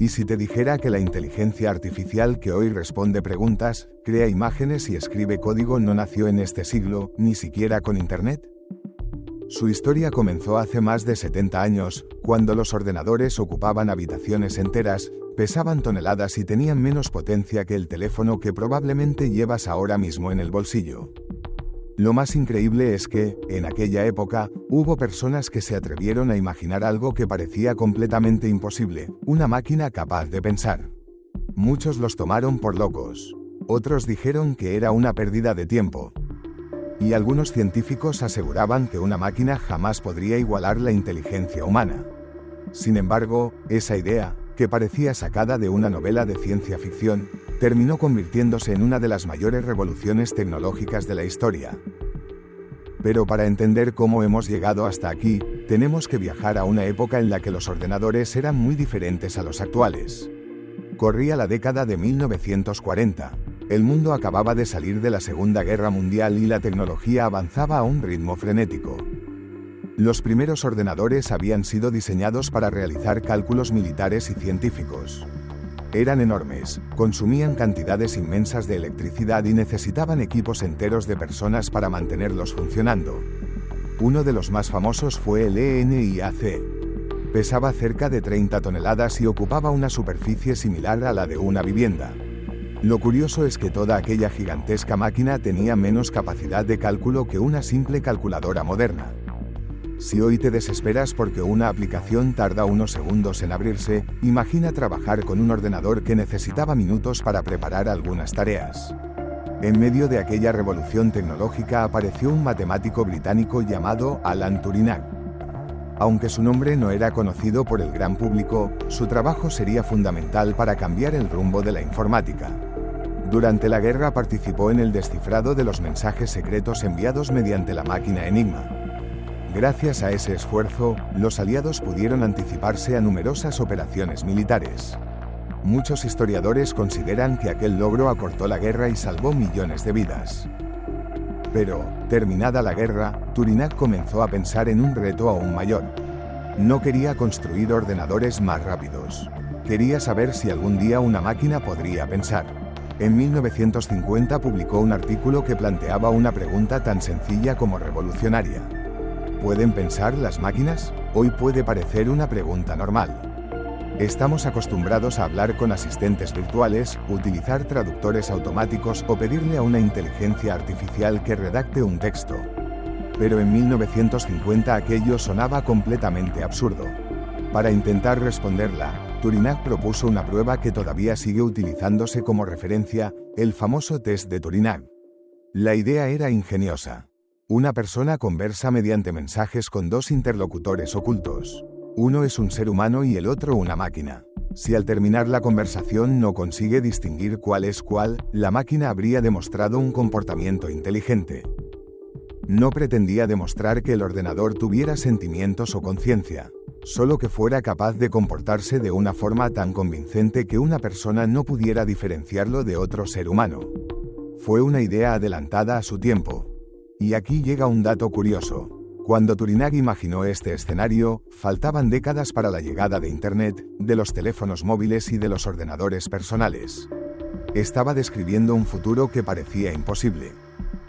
¿Y si te dijera que la inteligencia artificial que hoy responde preguntas, crea imágenes y escribe código no nació en este siglo, ni siquiera con Internet? Su historia comenzó hace más de 70 años, cuando los ordenadores ocupaban habitaciones enteras, pesaban toneladas y tenían menos potencia que el teléfono que probablemente llevas ahora mismo en el bolsillo. Lo más increíble es que, en aquella época, hubo personas que se atrevieron a imaginar algo que parecía completamente imposible, una máquina capaz de pensar. Muchos los tomaron por locos. Otros dijeron que era una pérdida de tiempo. Y algunos científicos aseguraban que una máquina jamás podría igualar la inteligencia humana. Sin embargo, esa idea, que parecía sacada de una novela de ciencia ficción, terminó convirtiéndose en una de las mayores revoluciones tecnológicas de la historia. Pero para entender cómo hemos llegado hasta aquí, tenemos que viajar a una época en la que los ordenadores eran muy diferentes a los actuales. Corría la década de 1940. El mundo acababa de salir de la Segunda Guerra Mundial y la tecnología avanzaba a un ritmo frenético. Los primeros ordenadores habían sido diseñados para realizar cálculos militares y científicos. Eran enormes, consumían cantidades inmensas de electricidad y necesitaban equipos enteros de personas para mantenerlos funcionando. Uno de los más famosos fue el ENIAC. Pesaba cerca de 30 toneladas y ocupaba una superficie similar a la de una vivienda. Lo curioso es que toda aquella gigantesca máquina tenía menos capacidad de cálculo que una simple calculadora moderna. Si hoy te desesperas porque una aplicación tarda unos segundos en abrirse, imagina trabajar con un ordenador que necesitaba minutos para preparar algunas tareas. En medio de aquella revolución tecnológica apareció un matemático británico llamado Alan Turing. Aunque su nombre no era conocido por el gran público, su trabajo sería fundamental para cambiar el rumbo de la informática. Durante la guerra participó en el descifrado de los mensajes secretos enviados mediante la máquina Enigma. Gracias a ese esfuerzo, los aliados pudieron anticiparse a numerosas operaciones militares. Muchos historiadores consideran que aquel logro acortó la guerra y salvó millones de vidas. Pero, terminada la guerra, Turing comenzó a pensar en un reto aún mayor. No quería construir ordenadores más rápidos. Quería saber si algún día una máquina podría pensar. En 1950 publicó un artículo que planteaba una pregunta tan sencilla como revolucionaria. ¿Pueden pensar las máquinas? Hoy puede parecer una pregunta normal. Estamos acostumbrados a hablar con asistentes virtuales, utilizar traductores automáticos o pedirle a una inteligencia artificial que redacte un texto. Pero en 1950 aquello sonaba completamente absurdo. Para intentar responderla, Turing propuso una prueba que todavía sigue utilizándose como referencia, el famoso test de Turing. La idea era ingeniosa. Una persona conversa mediante mensajes con dos interlocutores ocultos. Uno es un ser humano y el otro una máquina. Si al terminar la conversación no consigue distinguir cuál es cuál, la máquina habría demostrado un comportamiento inteligente. No pretendía demostrar que el ordenador tuviera sentimientos o conciencia, solo que fuera capaz de comportarse de una forma tan convincente que una persona no pudiera diferenciarlo de otro ser humano. Fue una idea adelantada a su tiempo. Y aquí llega un dato curioso. Cuando Turing imaginó este escenario, faltaban décadas para la llegada de Internet, de los teléfonos móviles y de los ordenadores personales. Estaba describiendo un futuro que parecía imposible.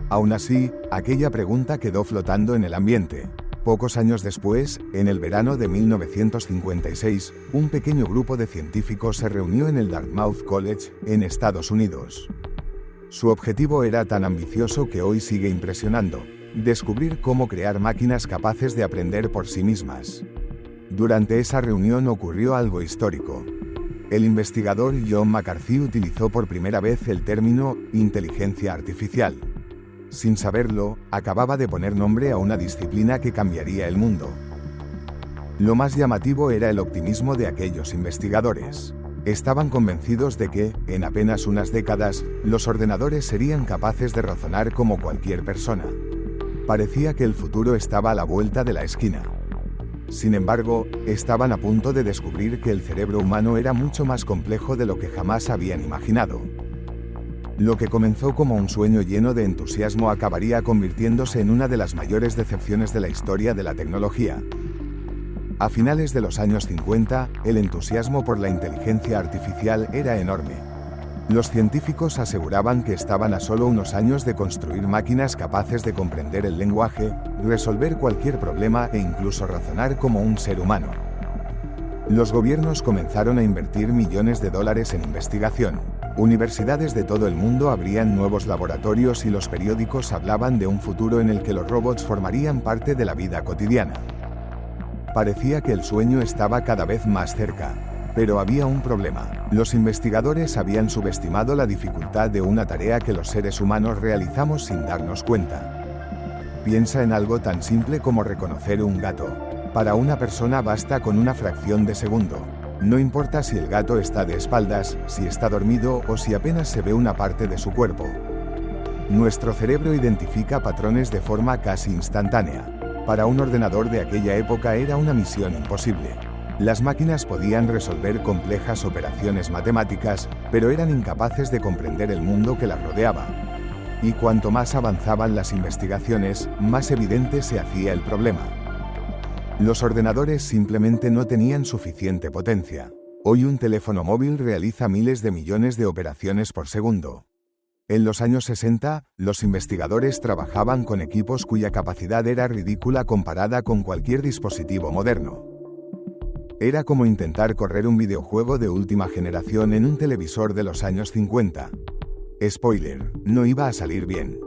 Aún así, aquella pregunta quedó flotando en el ambiente. Pocos años después, en el verano de 1956, un pequeño grupo de científicos se reunió en el Dartmouth College, en Estados Unidos. Su objetivo era tan ambicioso que hoy sigue impresionando: descubrir cómo crear máquinas capaces de aprender por sí mismas. Durante esa reunión ocurrió algo histórico. El investigador John McCarthy utilizó por primera vez el término inteligencia artificial. Sin saberlo, acababa de poner nombre a una disciplina que cambiaría el mundo. Lo más llamativo era el optimismo de aquellos investigadores. Estaban convencidos de que, en apenas unas décadas, los ordenadores serían capaces de razonar como cualquier persona. Parecía que el futuro estaba a la vuelta de la esquina. Sin embargo, estaban a punto de descubrir que el cerebro humano era mucho más complejo de lo que jamás habían imaginado. Lo que comenzó como un sueño lleno de entusiasmo acabaría convirtiéndose en una de las mayores decepciones de la historia de la tecnología. A finales de los años 50, el entusiasmo por la inteligencia artificial era enorme. Los científicos aseguraban que estaban a solo unos años de construir máquinas capaces de comprender el lenguaje, resolver cualquier problema e incluso razonar como un ser humano. Los gobiernos comenzaron a invertir millones de dólares en investigación. Universidades de todo el mundo abrían nuevos laboratorios y los periódicos hablaban de un futuro en el que los robots formarían parte de la vida cotidiana. Parecía que el sueño estaba cada vez más cerca. Pero había un problema. Los investigadores habían subestimado la dificultad de una tarea que los seres humanos realizamos sin darnos cuenta. Piensa en algo tan simple como reconocer un gato. Para una persona basta con una fracción de segundo. No importa si el gato está de espaldas, si está dormido o si apenas se ve una parte de su cuerpo. Nuestro cerebro identifica patrones de forma casi instantánea. Para un ordenador de aquella época era una misión imposible. Las máquinas podían resolver complejas operaciones matemáticas, pero eran incapaces de comprender el mundo que las rodeaba. Y cuanto más avanzaban las investigaciones, más evidente se hacía el problema. Los ordenadores simplemente no tenían suficiente potencia. Hoy un teléfono móvil realiza miles de millones de operaciones por segundo. En los años 60, los investigadores trabajaban con equipos cuya capacidad era ridícula comparada con cualquier dispositivo moderno. Era como intentar correr un videojuego de última generación en un televisor de los años 50. Spoiler, no iba a salir bien.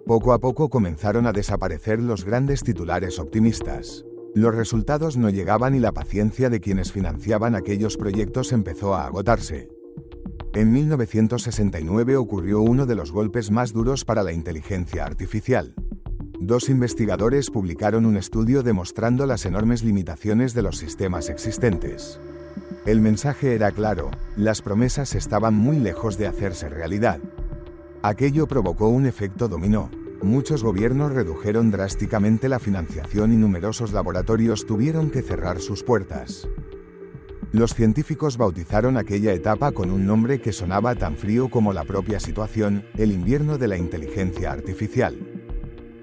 Poco a poco comenzaron a desaparecer los grandes titulares optimistas. Los resultados no llegaban y la paciencia de quienes financiaban aquellos proyectos empezó a agotarse. En 1969 ocurrió uno de los golpes más duros para la inteligencia artificial. Dos investigadores publicaron un estudio demostrando las enormes limitaciones de los sistemas existentes. El mensaje era claro, las promesas estaban muy lejos de hacerse realidad. Aquello provocó un efecto dominó. Muchos gobiernos redujeron drásticamente la financiación y numerosos laboratorios tuvieron que cerrar sus puertas. Los científicos bautizaron aquella etapa con un nombre que sonaba tan frío como la propia situación, el invierno de la inteligencia artificial.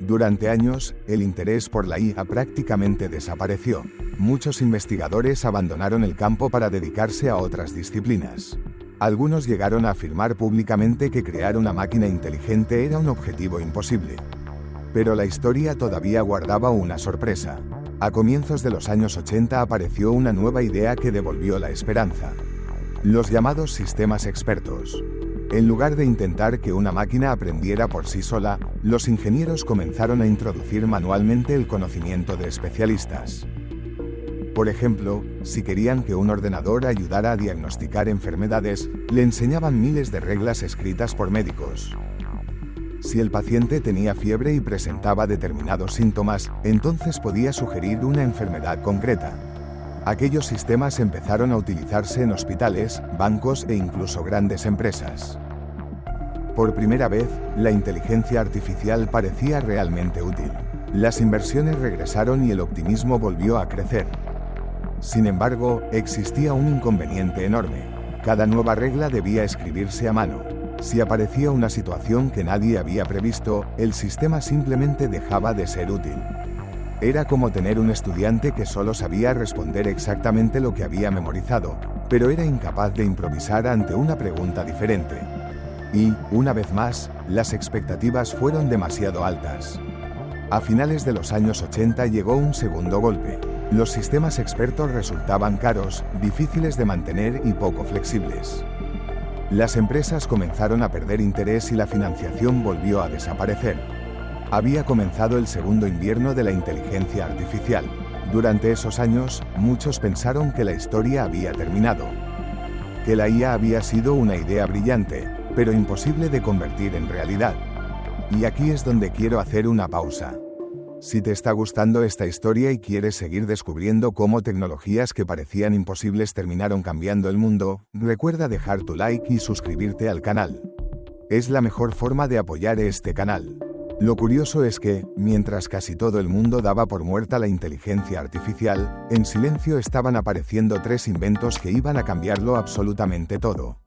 Durante años, el interés por la IA prácticamente desapareció. Muchos investigadores abandonaron el campo para dedicarse a otras disciplinas. Algunos llegaron a afirmar públicamente que crear una máquina inteligente era un objetivo imposible. Pero la historia todavía guardaba una sorpresa. A comienzos de los años 80 apareció una nueva idea que devolvió la esperanza. Los llamados sistemas expertos. En lugar de intentar que una máquina aprendiera por sí sola, los ingenieros comenzaron a introducir manualmente el conocimiento de especialistas. Por ejemplo, si querían que un ordenador ayudara a diagnosticar enfermedades, le enseñaban miles de reglas escritas por médicos. Si el paciente tenía fiebre y presentaba determinados síntomas, entonces podía sugerir una enfermedad concreta. Aquellos sistemas empezaron a utilizarse en hospitales, bancos e incluso grandes empresas. Por primera vez, la inteligencia artificial parecía realmente útil. Las inversiones regresaron y el optimismo volvió a crecer. Sin embargo, existía un inconveniente enorme. Cada nueva regla debía escribirse a mano. Si aparecía una situación que nadie había previsto, el sistema simplemente dejaba de ser útil. Era como tener un estudiante que solo sabía responder exactamente lo que había memorizado, pero era incapaz de improvisar ante una pregunta diferente. Y, una vez más, las expectativas fueron demasiado altas. A finales de los años 80 llegó un segundo golpe. Los sistemas expertos resultaban caros, difíciles de mantener y poco flexibles. Las empresas comenzaron a perder interés y la financiación volvió a desaparecer. Había comenzado el segundo invierno de la inteligencia artificial. Durante esos años, muchos pensaron que la historia había terminado. Que la IA había sido una idea brillante, pero imposible de convertir en realidad. Y aquí es donde quiero hacer una pausa. Si te está gustando esta historia y quieres seguir descubriendo cómo tecnologías que parecían imposibles terminaron cambiando el mundo, recuerda dejar tu like y suscribirte al canal. Es la mejor forma de apoyar este canal. Lo curioso es que, mientras casi todo el mundo daba por muerta la inteligencia artificial, en silencio estaban apareciendo 3 inventos que iban a cambiarlo absolutamente todo.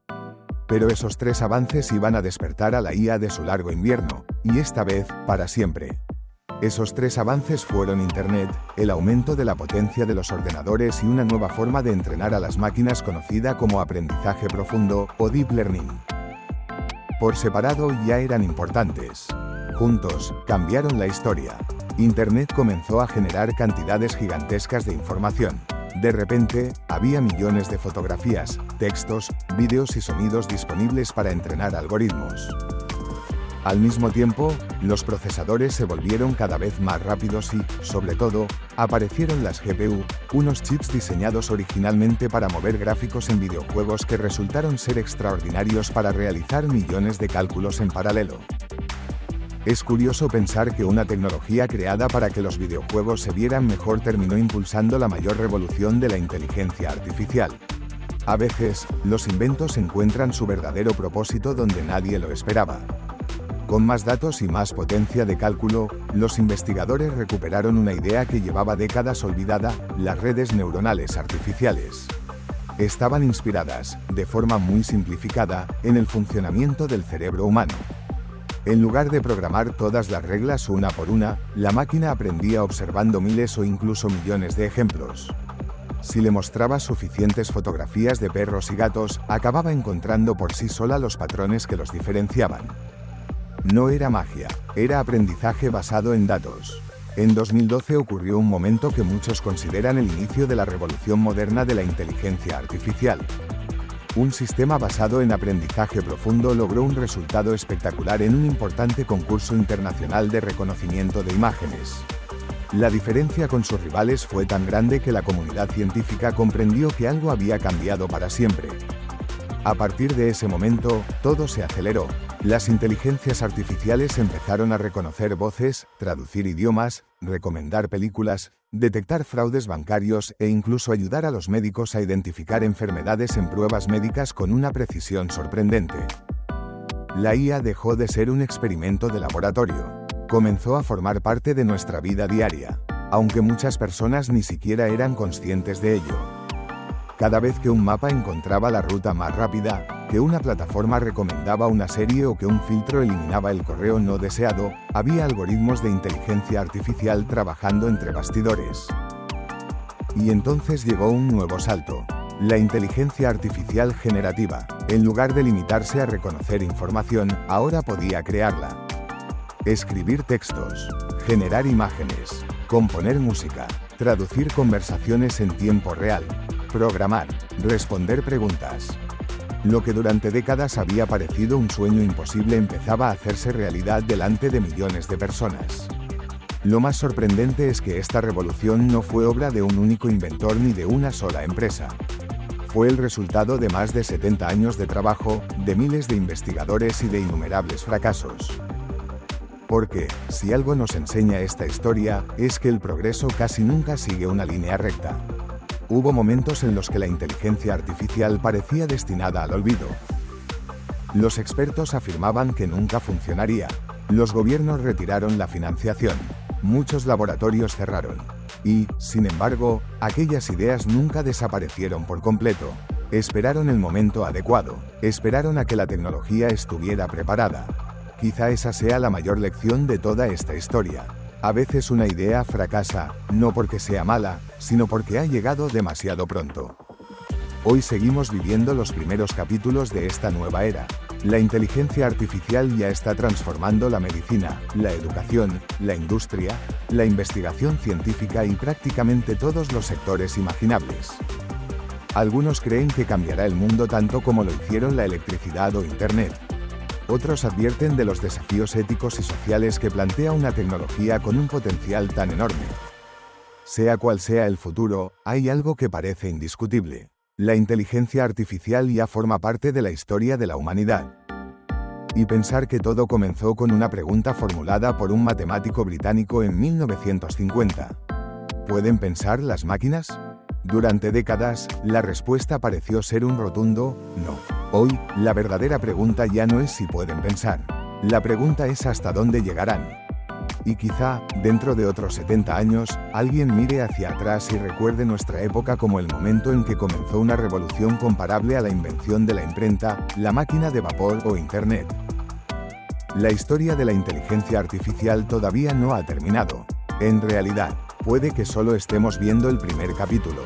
Pero esos 3 avances iban a despertar a la IA de su largo invierno, y esta vez, para siempre. Esos tres avances fueron Internet, el aumento de la potencia de los ordenadores y una nueva forma de entrenar a las máquinas conocida como aprendizaje profundo o deep learning. Por separado ya eran importantes. Juntos, cambiaron la historia. Internet comenzó a generar cantidades gigantescas de información. De repente, había millones de fotografías, textos, vídeos y sonidos disponibles para entrenar algoritmos. Al mismo tiempo, los procesadores se volvieron cada vez más rápidos y, sobre todo, aparecieron las GPU, unos chips diseñados originalmente para mover gráficos en videojuegos que resultaron ser extraordinarios para realizar millones de cálculos en paralelo. Es curioso pensar que una tecnología creada para que los videojuegos se vieran mejor terminó impulsando la mayor revolución de la inteligencia artificial. A veces, los inventos encuentran su verdadero propósito donde nadie lo esperaba. Con más datos y más potencia de cálculo, los investigadores recuperaron una idea que llevaba décadas olvidada: las redes neuronales artificiales. Estaban inspiradas, de forma muy simplificada, en el funcionamiento del cerebro humano. En lugar de programar todas las reglas una por una, la máquina aprendía observando miles o incluso millones de ejemplos. Si le mostraba suficientes fotografías de perros y gatos, acababa encontrando por sí sola los patrones que los diferenciaban. No era magia, era aprendizaje basado en datos. En 2012 ocurrió un momento que muchos consideran el inicio de la revolución moderna de la inteligencia artificial. Un sistema basado en aprendizaje profundo logró un resultado espectacular en un importante concurso internacional de reconocimiento de imágenes. La diferencia con sus rivales fue tan grande que la comunidad científica comprendió que algo había cambiado para siempre. A partir de ese momento, todo se aceleró. Las inteligencias artificiales empezaron a reconocer voces, traducir idiomas, recomendar películas, detectar fraudes bancarios e incluso ayudar a los médicos a identificar enfermedades en pruebas médicas con una precisión sorprendente. La IA dejó de ser un experimento de laboratorio. Comenzó a formar parte de nuestra vida diaria, aunque muchas personas ni siquiera eran conscientes de ello. Cada vez que un mapa encontraba la ruta más rápida, que una plataforma recomendaba una serie o que un filtro eliminaba el correo no deseado, había algoritmos de inteligencia artificial trabajando entre bastidores. Y entonces llegó un nuevo salto: la inteligencia artificial generativa. En lugar de limitarse a reconocer información, ahora podía crearla. Escribir textos, generar imágenes, componer música, traducir conversaciones en tiempo real, programar, responder preguntas. Lo que durante décadas había parecido un sueño imposible empezaba a hacerse realidad delante de millones de personas. Lo más sorprendente es que esta revolución no fue obra de un único inventor ni de una sola empresa. Fue el resultado de más de 70 años de trabajo, de miles de investigadores y de innumerables fracasos. Porque, si algo nos enseña esta historia, es que el progreso casi nunca sigue una línea recta. Hubo momentos en los que la inteligencia artificial parecía destinada al olvido. Los expertos afirmaban que nunca funcionaría. Los gobiernos retiraron la financiación. Muchos laboratorios cerraron. Y, sin embargo, aquellas ideas nunca desaparecieron por completo. Esperaron el momento adecuado. Esperaron a que la tecnología estuviera preparada. Quizá esa sea la mayor lección de toda esta historia. A veces una idea fracasa, no porque sea mala, sino porque ha llegado demasiado pronto. Hoy seguimos viviendo los primeros capítulos de esta nueva era. La inteligencia artificial ya está transformando la medicina, la educación, la industria, la investigación científica y prácticamente todos los sectores imaginables. Algunos creen que cambiará el mundo tanto como lo hicieron la electricidad o Internet. Otros advierten de los desafíos éticos y sociales que plantea una tecnología con un potencial tan enorme. Sea cual sea el futuro, hay algo que parece indiscutible: la inteligencia artificial ya forma parte de la historia de la humanidad. Y pensar que todo comenzó con una pregunta formulada por un matemático británico en 1950. ¿Pueden pensar las máquinas? Durante décadas, la respuesta pareció ser un rotundo no. Hoy, la verdadera pregunta ya no es si pueden pensar. La pregunta es hasta dónde llegarán. Y quizá, dentro de otros 70 años, alguien mire hacia atrás y recuerde nuestra época como el momento en que comenzó una revolución comparable a la invención de la imprenta, la máquina de vapor o Internet. La historia de la inteligencia artificial todavía no ha terminado. En realidad, puede que solo estemos viendo el primer capítulo.